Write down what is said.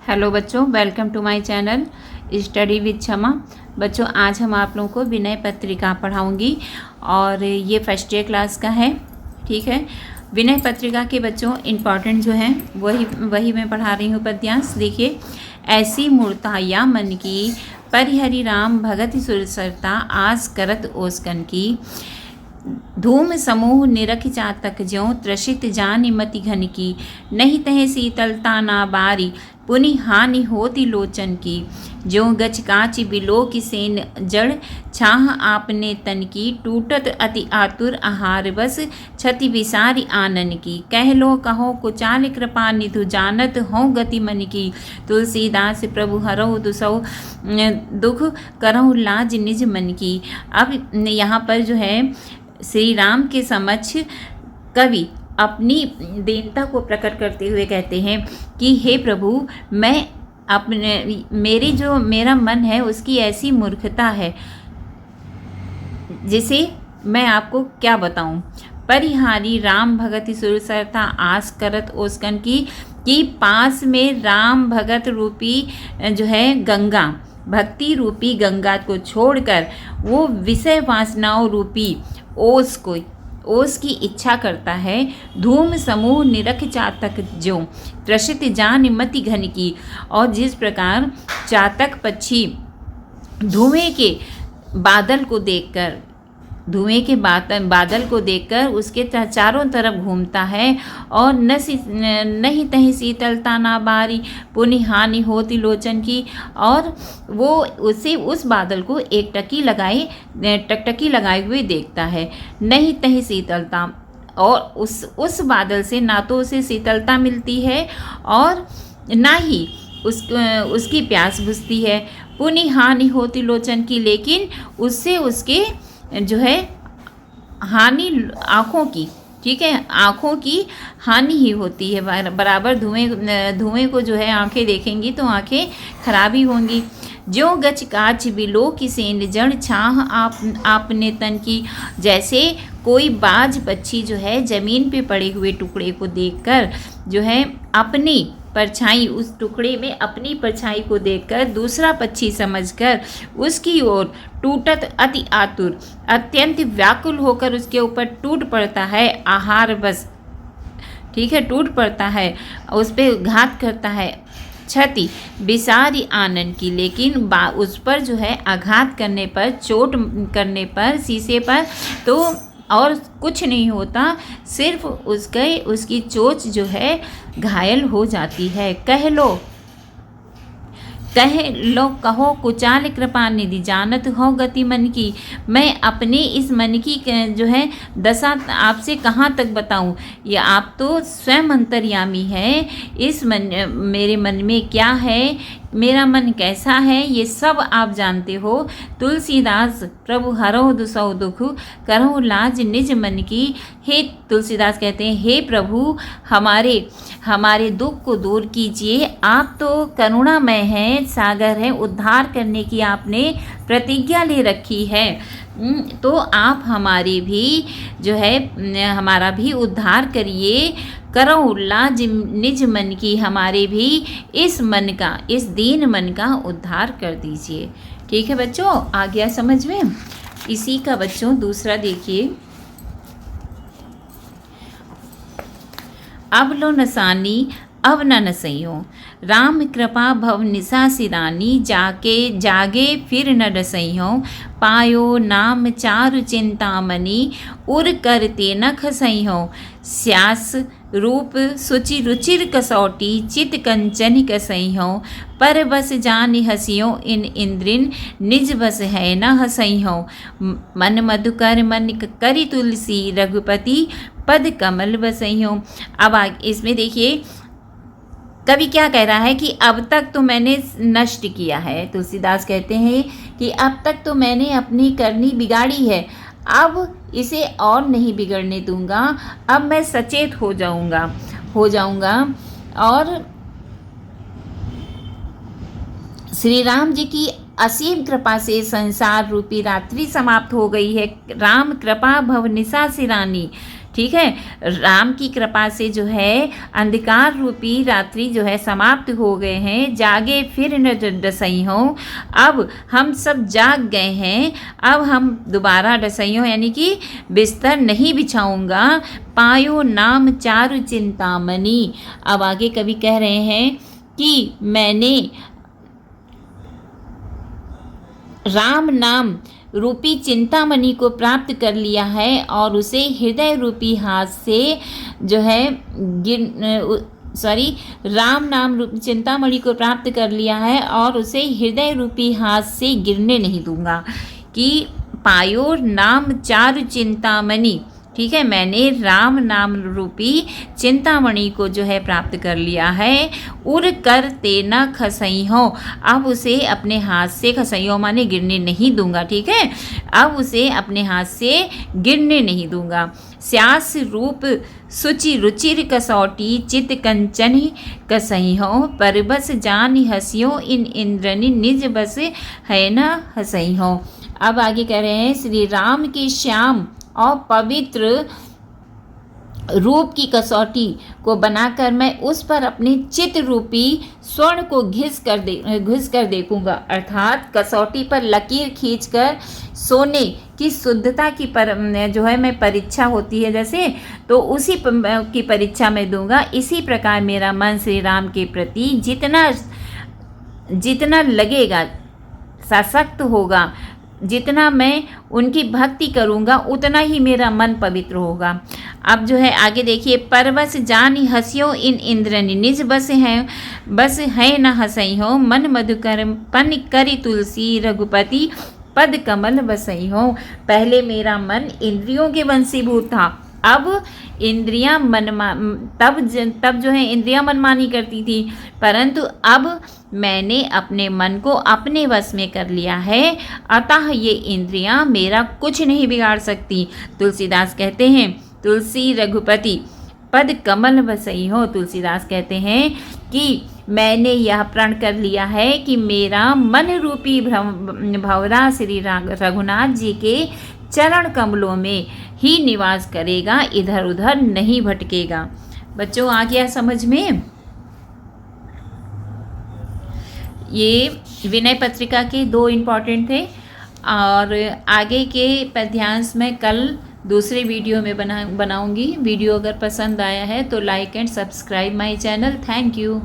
Hello बच्चों, welcome to my channel study with Kshama. बच्चों, आज हम आप लोगों को विनय पत्रिका पढ़ाऊंगी और ये फर्स्ट ईयर क्लास का है। ठीक है, विनय पत्रिका के बच्चों इम्पॉर्टेंट जो हैं वही मैं पढ़ा रही हूँ। पद्यांश देखिए। ऐसी मूर्ता या मन की, परिहरि राम भगत सुरसरता, आस करत ओस्कन की। धूम समूह निरख चातक ज्यों, त्रसित जानि मति घन की। नहीं तह शीतलता ना बारी, पुनि हानि होती लोचन की। ज्यों गच कांच बिलो की सेन जड़, छाह आपने तन की। टूटत अति आतुर आहार बस, क्षति विसारी आनन की। कह लो कहो कुचाल कृपा निधु, जानत हो गति मन की। तुलसीदास प्रभु हरहु दुसौ दुख, करहु लाज निज मन की। अब यहाँ पर जो है श्री राम के समक्ष कवि अपनी दीनता को प्रकट करते हुए कहते हैं कि हे प्रभु, मैं मेरा मन है उसकी ऐसी मूर्खता है जिसे मैं आपको क्या बताऊं। परिहारी राम भगत सुरसरता, आस करत ओस्कन की। कि पास में राम भगत रूपी जो है गंगा, भक्ति रूपी गंगा को छोड़कर वो विषय वासनाओं रूपी ओस की इच्छा करता है। धूम समूह निरख चातक ज्यों, त्रसित जान मति घन की। और जिस प्रकार चातक पक्षी धुएं के बादल को देखकर उसके चारों तरफ घूमता है। और नहीं तही शीतलता ना बारी, पुनि हानि होती लोचन की। और वो उस बादल को एक टकटकी लगाए हुए देखता है। नहीं तही शीतलता, और उस बादल से ना तो उसे शीतलता मिलती है और ना ही उसकी प्यास बुझती है। पुनि हानि होती लोचन की, लेकिन उससे उसके जो है हानि आँखों की, ठीक है, आँखों की हानि ही होती है। बराबर धुएं को जो है आंखें देखेंगी तो आंखें खराब ही होंगी। ज्यों गच काच बिलो की सेन जड़, छाह आपने तन की। जैसे कोई बाज पक्षी जो है जमीन पे पड़े हुए टुकड़े को देखकर जो है अपनी परछाई, उस टुकड़े में अपनी परछाई को देखकर दूसरा पक्षी समझकर उसकी ओर टूटत अति आतुर, अत्यंत व्याकुल होकर उसके ऊपर टूट पड़ता है। आहार बस, ठीक है, टूट पड़ता है, उस पर घात करता है। क्षति विसारी आनन की, लेकिन उस पर जो है आघात करने पर, चोट करने पर शीशे पर तो और कुछ नहीं होता, सिर्फ उसकी चोंच जो है घायल हो जाती है। कह लो कहो कुचाल कृपा निधि, जानत हो गति मन की। मैं अपने इस मन की जो है दशा आपसे कहाँ तक बताऊं। ये आप तो स्वयं अंतर्यामी है। मेरे मन में क्या है, मेरा मन कैसा है, ये सब आप जानते हो। तुलसीदास प्रभु हरहु दुसौ दुख, करहु लाज निज मन की। हे तुलसीदास कहते हैं, हे प्रभु, हमारे दुख को दूर कीजिए। आप तो करुणामय हैं, सागर है, उद्धार करने की आपने प्रतिज्ञा ले रखी है। तो आप हमारा भी उद्धार करिए। करो लाज निज मन की, हमारे भी इस दीन मन का उद्धार कर दीजिए। ठीक है बच्चों, आ गया समझ में। इसी का बच्चों दूसरा देखिए। अब लो नसानी अब न नसइयो, राम कृपा भव निशा सिरानी। जागे फिर न डसइयो, पायो नाम चारु चिंतामणि। उर करते न खसइयो, स्यास रूप सुचि रुचिर कसौटी। चित कंचन कसइयो, पर बस जानि हसियो। इन इंद्रिन निज बस है न हसइयो। मन मधुकर मन करि तुलसी, रघुपति पद कमल बसइयो। अब इसमें देखिए कवि क्या कह रहा है कि अब तक तो मैंने नष्ट किया है। तुलसीदास कहते हैं कि अब तक तो मैंने अपनी करनी बिगाड़ी है, अब इसे और नहीं बिगड़ने दूंगा। अब मैं सचेत हो जाऊंगा। और श्री राम जी की असीम कृपा से संसार रूपी रात्रि समाप्त हो गई है। राम कृपा भव निशा सिरानी, ठीक है। राम की कृपा से जो है अंधकार रूपी रात्रि जो है समाप्त हो गए हैं, जागे फिर न डसई हो। अब हम सब जाग गए हैं, अब हम दोबारा डसई हो यानी कि बिस्तर नहीं बिछाऊंगा। पायो नाम चारु चिंतामणि। अब आगे कवि कह रहे हैं कि मैंने राम नाम रूपी चिंतामणि को प्राप्त कर लिया है और उसे हृदय रूपी हाथ से जो है राम नाम रूपी चिंतामणि को प्राप्त कर लिया है और उसे हृदय रूपी हाथ से गिरने नहीं दूंगा। कि पायो नाम चारु चिंतामणि, ठीक है, मैंने राम नाम रूपी चिंतामणि को जो है प्राप्त कर लिया है। उड़ कर तेना खसई हो। अब उसे अपने हाथ से खसई हो माने गिरने नहीं दूंगा, ठीक है, अब उसे अपने हाथ से गिरने नहीं दूंगा। स्यास रूप सुचि रुचिर कसौटी चित कंचन कसई हो। पर बस जान हसियो इन इंद्रनी निज बस है न हसई हो। अब आगे कह रहे हैं श्री राम के श्याम और पवित्र रूप की कसौटी को बनाकर मैं उस पर अपने चित्त रूपी स्वर्ण को घिस कर देखूंगा। अर्थात कसौटी पर लकीर खींचकर सोने की शुद्धता की जो है मैं परीक्षा होती है जैसे, तो उसी की परीक्षा मैं दूंगा। इसी प्रकार मेरा मन श्री राम के प्रति जितना लगेगा, सशक्त होगा, जितना मैं उनकी भक्ति करूँगा उतना ही मेरा मन पवित्र होगा। अब जो है आगे देखिए, परवश जानी हंसियो इन इंद्रनी निज बस है न हंसई हो। मन मधुकर पन करी तुलसी रघुपति पद कमल बसई हो। पहले मेरा मन इंद्रियों के वंशीभूत था, अब इंद्रियां तब जो है इंद्रियां मनमानी करती थी, परंतु अब मैंने अपने मन को अपने वश में कर लिया है, अतः ये इंद्रियां मेरा कुछ नहीं बिगाड़ सकती। तुलसीदास कहते हैं, तुलसी रघुपति पद कमल बसई हो। तुलसीदास कहते हैं कि मैंने यह प्रण कर लिया है कि मेरा मन रूपी भंवरा श्री रघुनाथ जी के चरण कमलों में ही निवास करेगा, इधर उधर नहीं भटकेगा। बच्चों आ गया समझ में? ये विनय पत्रिका के 2 इम्पॉर्टेंट थे और आगे के पद्यांश में कल दूसरे वीडियो में बनाऊंगी। वीडियो अगर पसंद आया है तो like and subscribe my channel. Thank you.